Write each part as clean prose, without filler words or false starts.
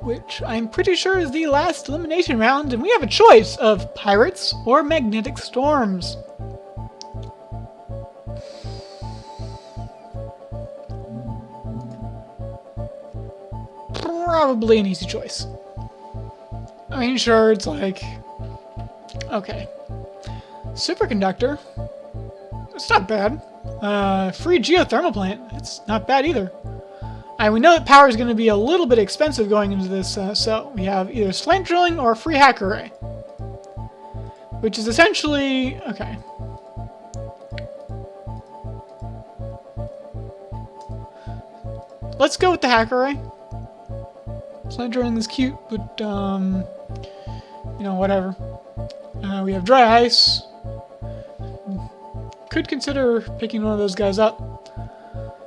which I'm pretty sure is the last elimination round, and we have a choice of pirates or magnetic storms. Probably an easy choice. I mean, sure, it's like... Okay. Superconductor. It's not bad. Free geothermal plant. It's not bad either. We know that power is going to be a little bit expensive going into this, so we have either slant drilling or free hack array. Which is essentially... Okay. Let's go with the hack array. Slant drilling is cute, but, you know, whatever. We have dry ice. Could consider picking one of those guys up.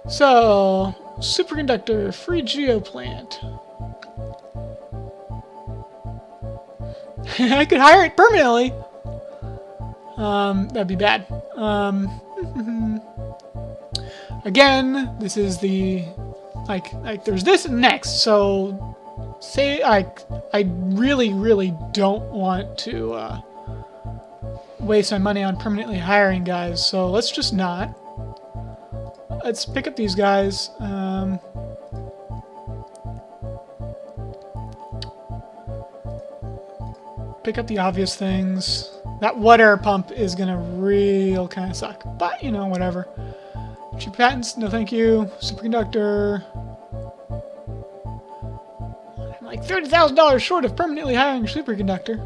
So, superconductor, free geoplant. I could hire it permanently. That'd be bad. Again, this is the like there's this next. So, say I really don't want to waste my money on permanently hiring guys. So let's just not. Let's pick up these guys. Pick up the obvious things. That water pump is gonna real kind of suck, but you know, whatever. Cheap patents, no thank you. Superconductor. I'm like $30,000 short of permanently hiring a superconductor.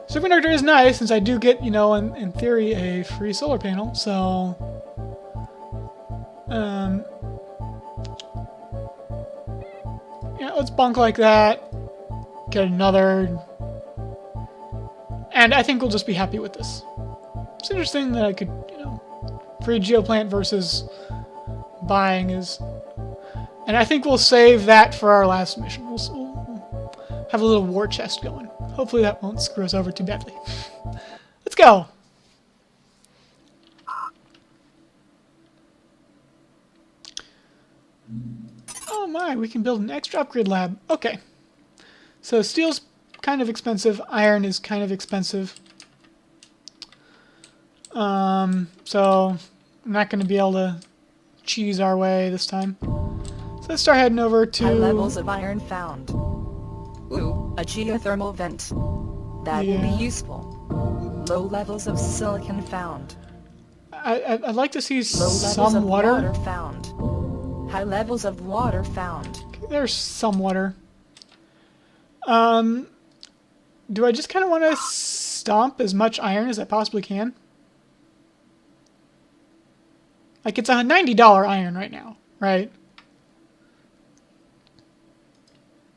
Superconductor is nice since I do get, you know, in theory, a free solar panel. So, yeah, let's bunk like that. Get another, and I think we'll just be happy with this. It's interesting that I could, you know, free geoplant versus buying is, and I think we'll save that for our last mission. We'll have a little war chest going. Hopefully that won't screw us over too badly. Let's go. Oh my, we can build an extra upgrade lab. Okay. So steel's kind of expensive. Iron is kind of expensive. So I'm not going to be able to cheese our way this time. So let's start heading over to... High levels of iron found. Ooh, a geothermal vent. That will be useful. Low levels of silicon found. I'd like to see Low some water. Found. High levels of water found. Okay, there's some water. Do I just kind of want to stomp as much iron as I possibly can? Like, it's a $90 iron right now, right?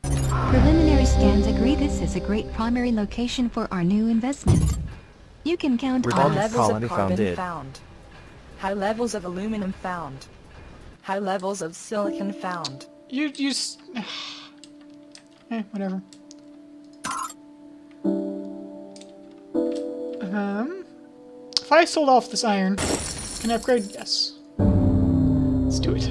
Preliminary scans agree this is a great primary location for our new investment. You can count on High levels of carbon found. High levels of aluminum found. High levels of silicon found. Whatever. If I sold off this iron, can I upgrade? Yes. Let's do it.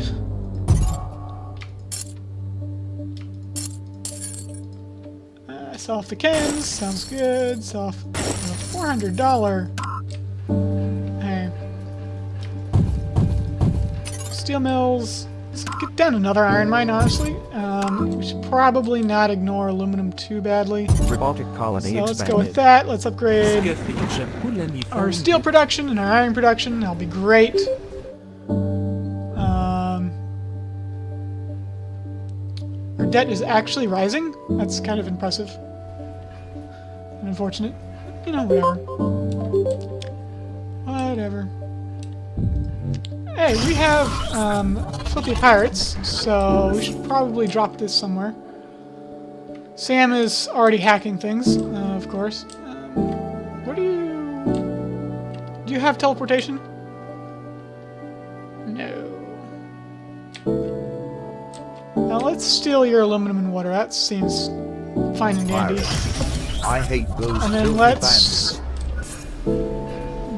Sell off the cans. Sounds good. Sell off $400. Hey. Steel mills. Let's get down another iron mine, honestly. We should probably not ignore aluminum too badly. Robotic colony so let's go with that. Let's upgrade our steel production and our iron production. That'll be great. Our debt is actually rising. That's kind of impressive. And unfortunate. You know, whatever. Hey, we have filthy pirates, so we should probably drop this somewhere. Sam is already hacking things, of course. What do you have teleportation? No. Now let's steal your aluminum and water. That seems fine and dandy. I hate those. And then let's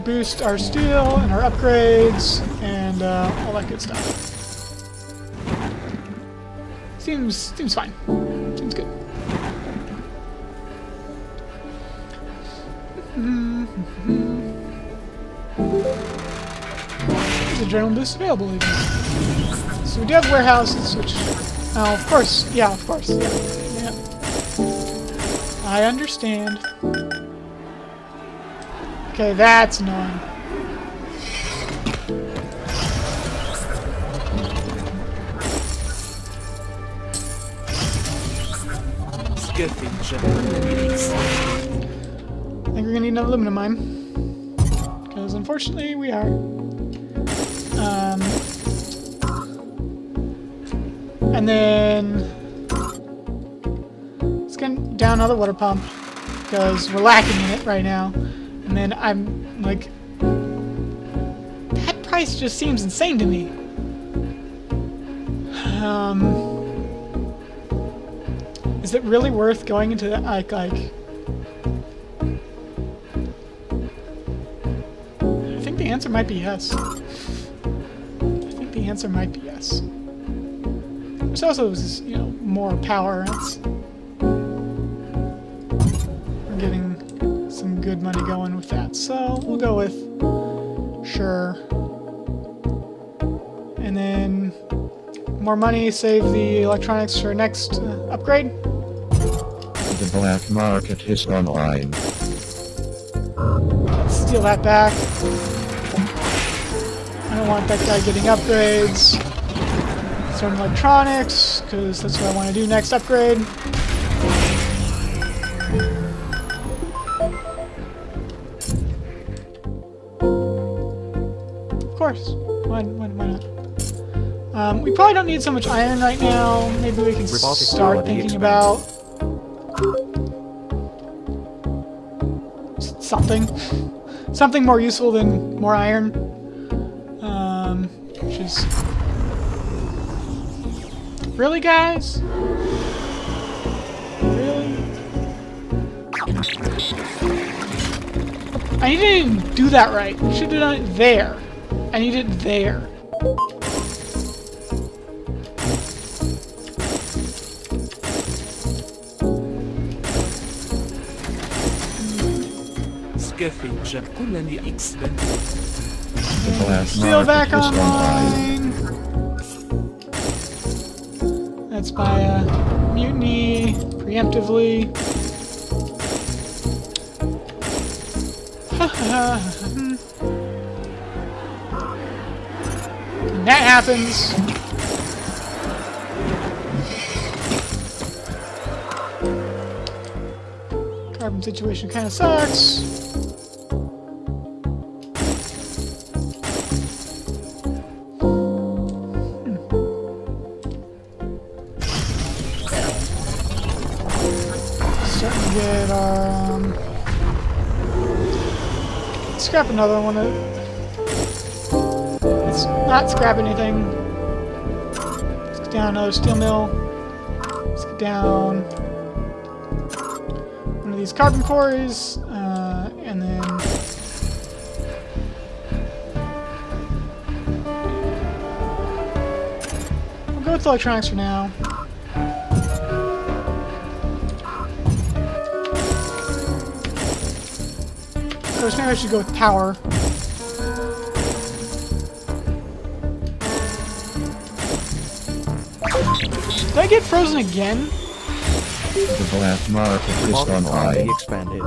boost our steel and our upgrades and all that good stuff. Seems fine. Seems good. There's a general boost available even. So we do have warehouses, which... Oh, of course. Yeah, of course. Yeah. I understand. Okay, that's annoying. I think we're gonna need another aluminum mine. Because unfortunately we are. And then let's get down another water pump because we're lacking in it right now. And then I'm like, that price just seems insane to me. Is it really worth going into that, like I think the answer might be yes. I think the answer might be yes. There's also, you know, more power. We're getting some good money going with that, so we'll go with sure. And then more money, save the electronics for next upgrade. The black market is online. Let's steal that back. I don't want that guy getting upgrades. Some electronics, because that's what I want to do next upgrade. Of course. Why not? We probably don't need so much iron right now. Maybe we can start thinking about something more useful than more iron. Which is really, guys? Really? I didn't do that right. I should have done it there. I need it there. The black Steal back market is online. That's by mutiny preemptively. And that happens. Carbon situation kind of sucks. Scrap another one. Let's not scrap anything. Let's get down another steel mill. Let's get down one of these carbon cores, and then we'll go with electronics for now. Of course, maybe I should go with power. Did I get frozen again? The black market is online. expanded.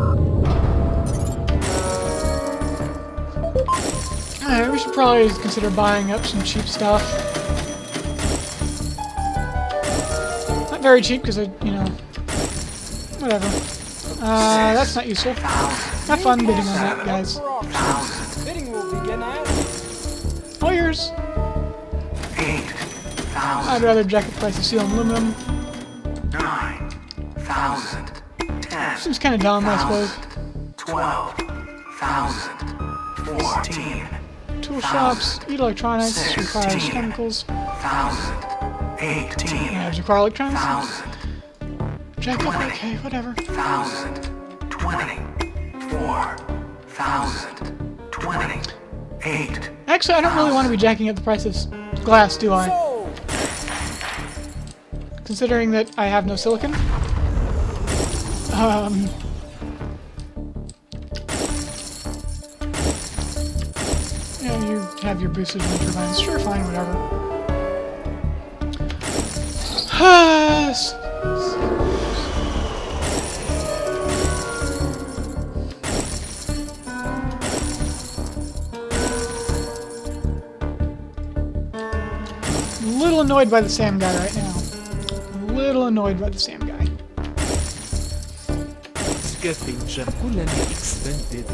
Alright, we should probably consider buying up some cheap stuff. Not very cheap, because I, you know, whatever. That's not useful. Have fun bidding on that, guys. Bidding will begin at All yours. 8,000, I'd rather jack the price of steel and aluminum. 9,000, 10,000, Seems kind of dumb, I suppose. 12,000, 14,000, Tool shops, eat electronics, requires chemicals. 18,000, Require electronics. 1,000, Jack up, okay, whatever. 1,000, 24,000, 28. Actually, I don't really want to be jacking up the price of glass, do I? considering that I have no silicon. Yeah, you have your boosted wind turbines. Sure, fine, whatever. A little annoyed by the Sam guy right now. A little annoyed by the Sam guy. Getting كلنا expended.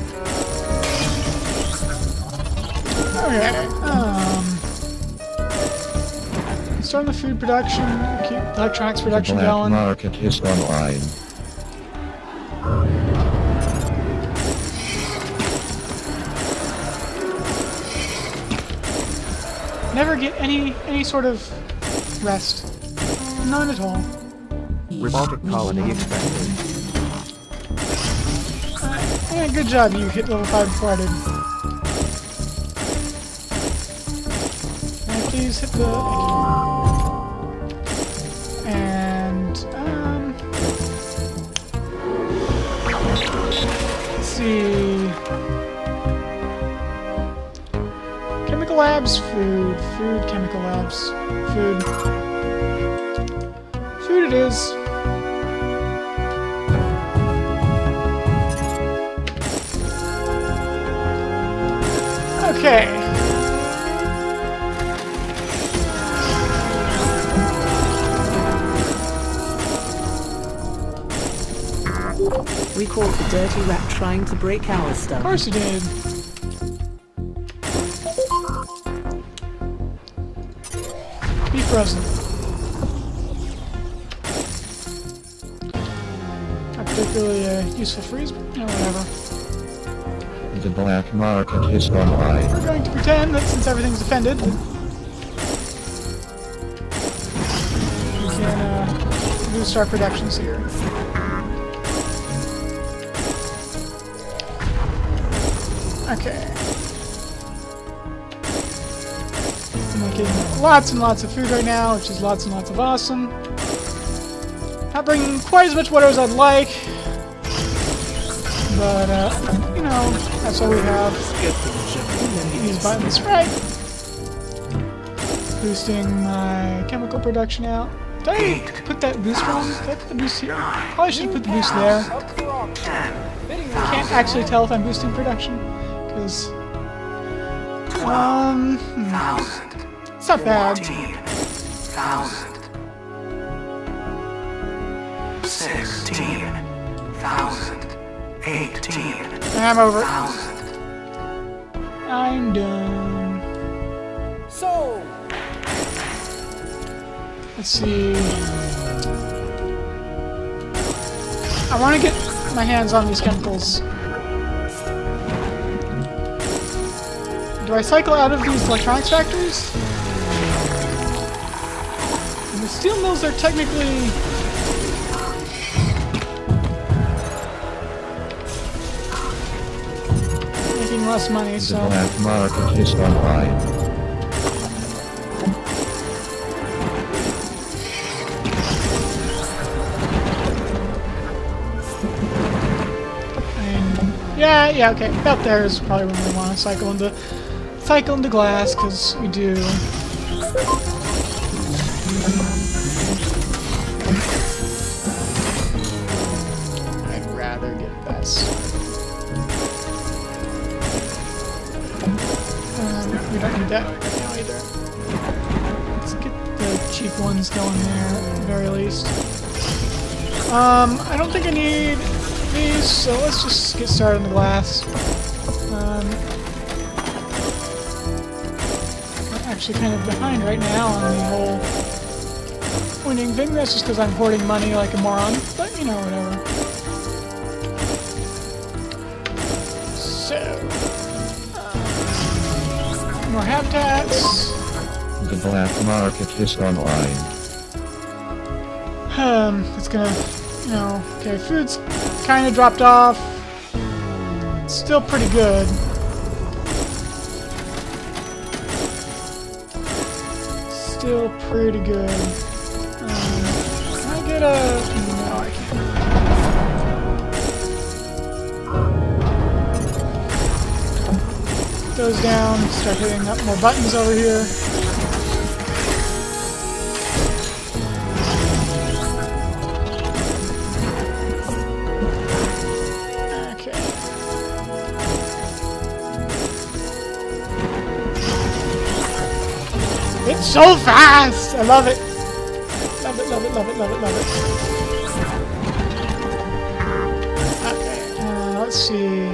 Okay, starting the food production, keep the electronics The production black going. market is online. Never get any sort of rest. None at all. Robotic colony expected. Yeah, good job, you hit level 5 before I did. Can I please hit the... And, let's see... Chemical labs, food, chemical labs, food. Food it is. Okay. We caught the dirty rat trying to break our Of stuff. course you did. Be frozen. Not particularly a useful freeze, but you know, whatever. The black market is online. We're going to pretend that since everything's defended, we can boost our productions here. Okay. I'm making lots and lots of food right now, which is lots and lots of awesome. Not bringing quite as much water as I'd like, but you know, that's all we have. These buttons, right? Boosting my chemical production out. Did I put that boost on? Did I put the boost here? Probably should have put the boost there. I can't actually tell if I'm boosting production, because it's not bad. 14,000. 16,000. 18,000. I'm over. I'm done. Let's see. I want to get my hands on these chemicals. Do I cycle out of these electronics factories? And the steel mills are technically... making less money, The so... black market is online. Yeah, okay. About there is probably when we want to cycle into glass, because we do. I'd rather get this. We don't need that right now either. Let's get the cheap ones going there, at the very least. I don't think I need these, so let's just get started on the glass. I'm actually kind of behind right now on the whole winning thing. That's just because I'm hoarding money like a moron, but you know, whatever. So, more habitats. The black market is online. It's gonna, you know, okay, food's kind of dropped off. It's still pretty good. Still pretty good. those down. Start hitting up more buttons over here. Okay. It's so fast! I love it! Love it, love it, love it, love it, love it. Okay, let's see.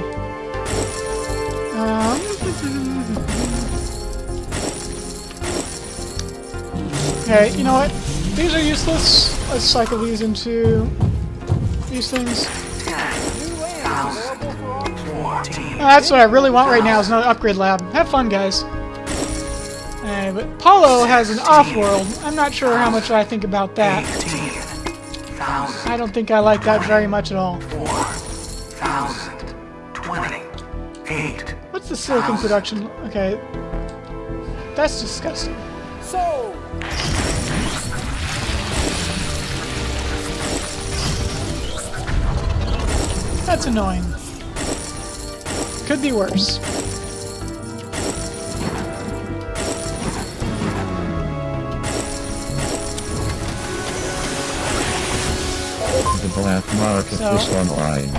Okay, you know what? These are useless. Let's cycle these into these things. 10,000. That's what I really want right now is another upgrade lab. Have fun, guys. But Paulo has an off-world. I'm not sure how much I think about that. 18,000. I don't think I like that very much at all. 4,000. 28. What's the silicon production? Okay. That's disgusting. That's annoying. Could be worse. The black market So- is online.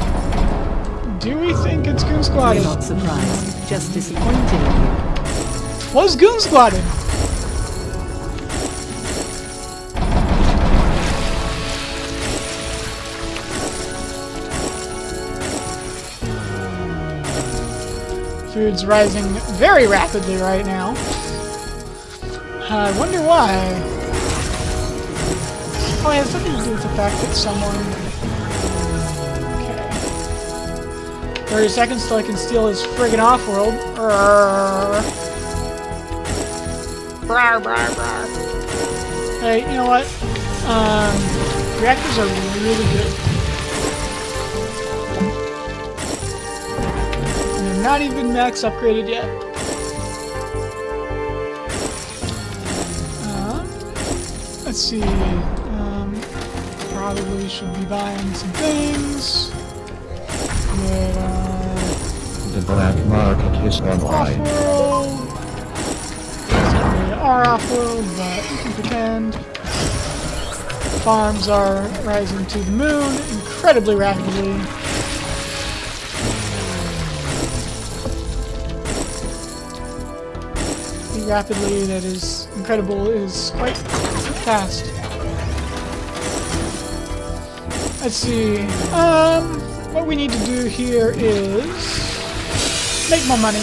Do we think it's Goon We're Squatted? not surprised, just disappointed. Was Goon Squatted? Food's rising very rapidly right now. I wonder why. Oh, it has something to do with the fact that someone... Okay. 30 seconds till I can steal his friggin' off-world. Hey, you know what? Reactors are really good. And they're not even max upgraded yet. Let's see. Probably should be buying some things. That The black market is online. off-world. It's not really our off-world, but we can pretend. Farms are rising to the moon incredibly rapidly. Rapidly, that is incredible, is quite fast. Let's see. What we need to do here is make more money.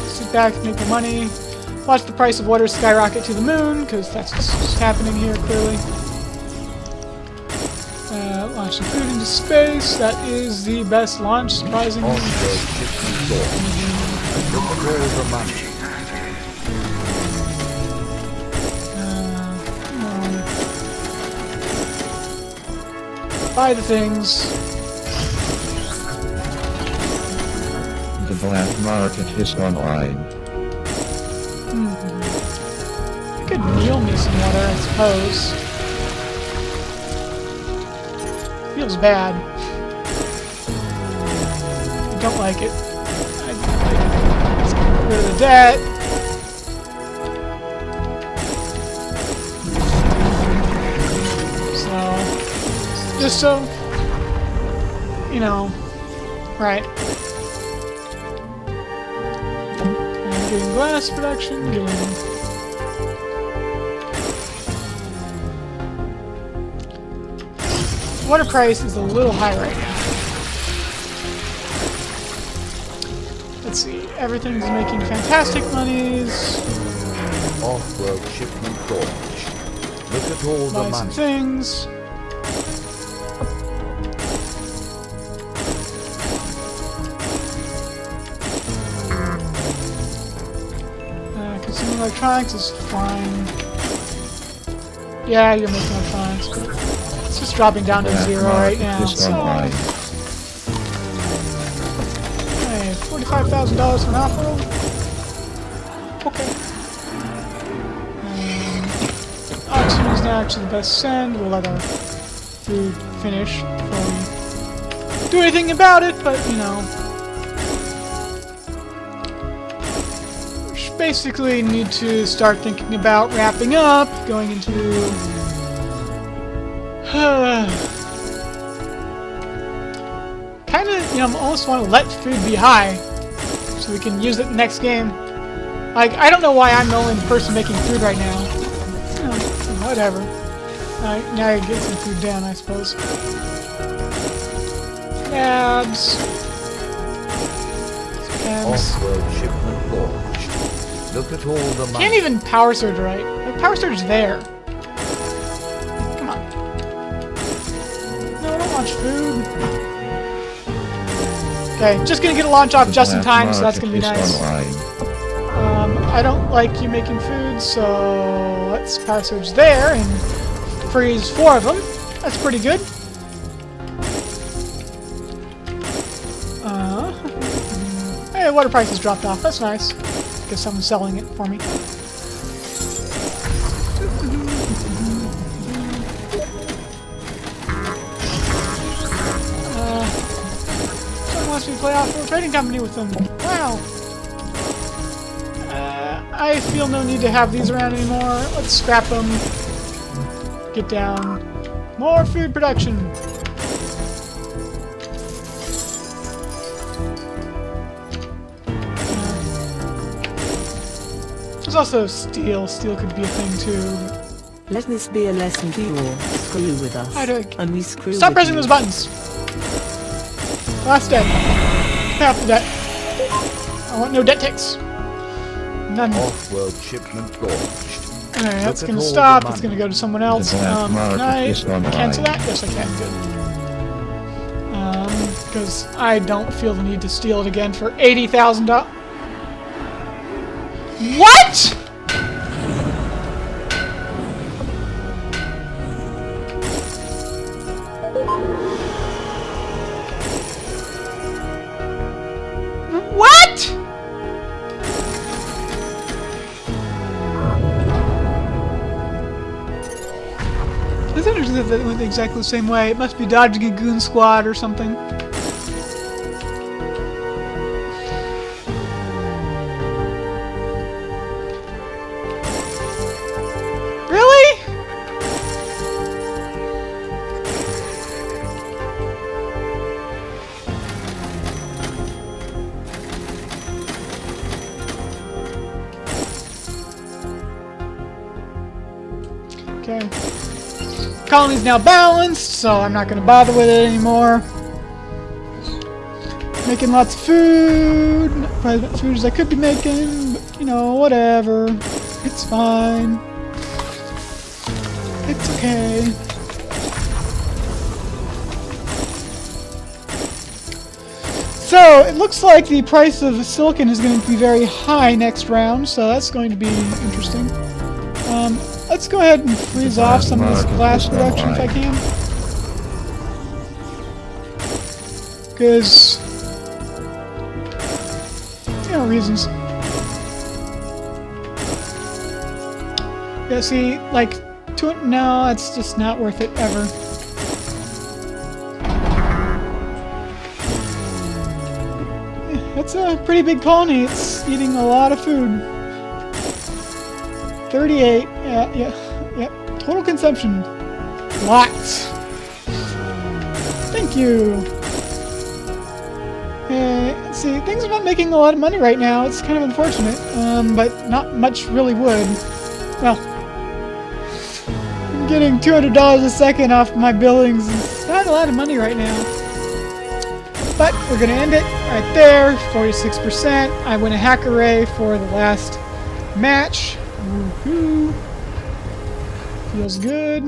Sit back, make more money. Watch the price of water skyrocket to the moon, because that's what's happening here, clearly. Launch some food into space. That is the best launch, surprisingly. Buy the things. The black market is online. You could meal me some water, I suppose. Feels bad. I don't like it. Let's get rid of the debt. So, just so, you know, right. And getting glass production, getting... Water price is a little high right now. Let's see, everything's making fantastic monies. Off-road shipment launch. Look at all the Buy some money. things. Consuming electronics is fine. Yeah, you're making electronics, but it's just dropping down to Black 0 right market now. is So, online. hey, $45,000 for an off-road? Okay. Oxygen is now actually the best send. We'll let our food finish before we do anything about it, but you know. basically need to start thinking about wrapping up, going into... kind of, you know, I almost want to let food be high, so we can use it next game. Like, I don't know why I'm the only person making food right now. Whatever. Alright, now I get some food down, I suppose. Labs. Off-world shipment launched. Look at all the money. Can't even power surge right. Like, power surge is there. Come on. No, I don't want food. Okay, just gonna get a launch off just in time, so that's gonna be nice. I don't like you making food, so let's power surge there and freeze 4 of them. That's pretty good. Hey, water prices dropped off. That's nice. Guess someone's selling it for me. Someone wants me to play out for a trading company with them. Wow. I feel no need to have these around anymore. Let's scrap them. Get down. More food production. There's also steel. Steel could be a thing too. Let this be a lesson to you all. Screw with us. And we screw Stop with pressing you. those buttons. Last debt. Half the debt. I want no debt ticks. None. Off-world shipment launched. Alright, that's Look at gonna all the stop. It's money. gonna go to someone else. The black Can market I is online. cancel that? Yes, I can. Good. Because I don't feel the need to steal it again for $80,000. What?! What?! I think that went exactly the same way. It must be dodging a goon squad or something. Really? Okay. Colony's now balanced, so I'm not going to bother with it anymore. Making lots of food. Not quite as much food as I could be making, but, you know, whatever. It's fine. It's okay. So, it looks like the price of silicon is going to be very high next round, so that's going to be interesting. Let's go ahead and freeze off some of this glass production if I can. Because, you know, reasons. Yeah, see, like, no, it's just not worth it ever. It's a pretty big colony. It's eating a lot of food. 38. Yeah. Total consumption. Lots. Thank you. See, things are not making a lot of money right now. It's kind of unfortunate, but not much really would. Well, I'm getting $200 a second off my billings. It's not a lot of money right now. But we're going to end it right there. 46%. I win a hack array for the last match. Woohoo! Feels good.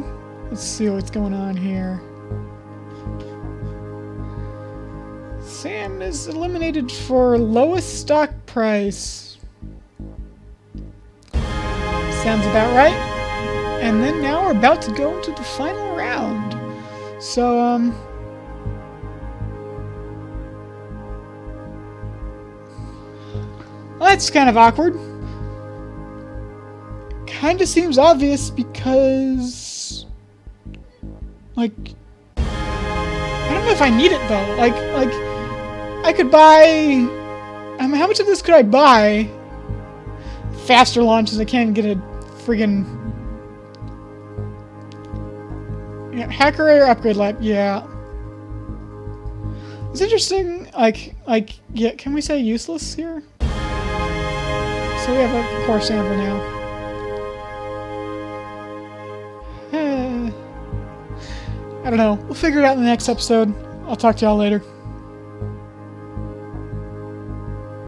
Let's see what's going on here. Sam is eliminated for lowest stock price. Sounds about right. And then now we're about to go into the final round. So, that's kind of awkward. Kinda seems obvious because, like, I don't know if I need it though. Like I could buy. I mean, how much of this could I buy faster launches. I can't get a friggin'... Yeah, hacker air upgrade lab. Yeah. It's interesting, yeah, can we say useless here? So we have a core sample now. I don't know. We'll figure it out in the next episode. I'll talk to y'all later.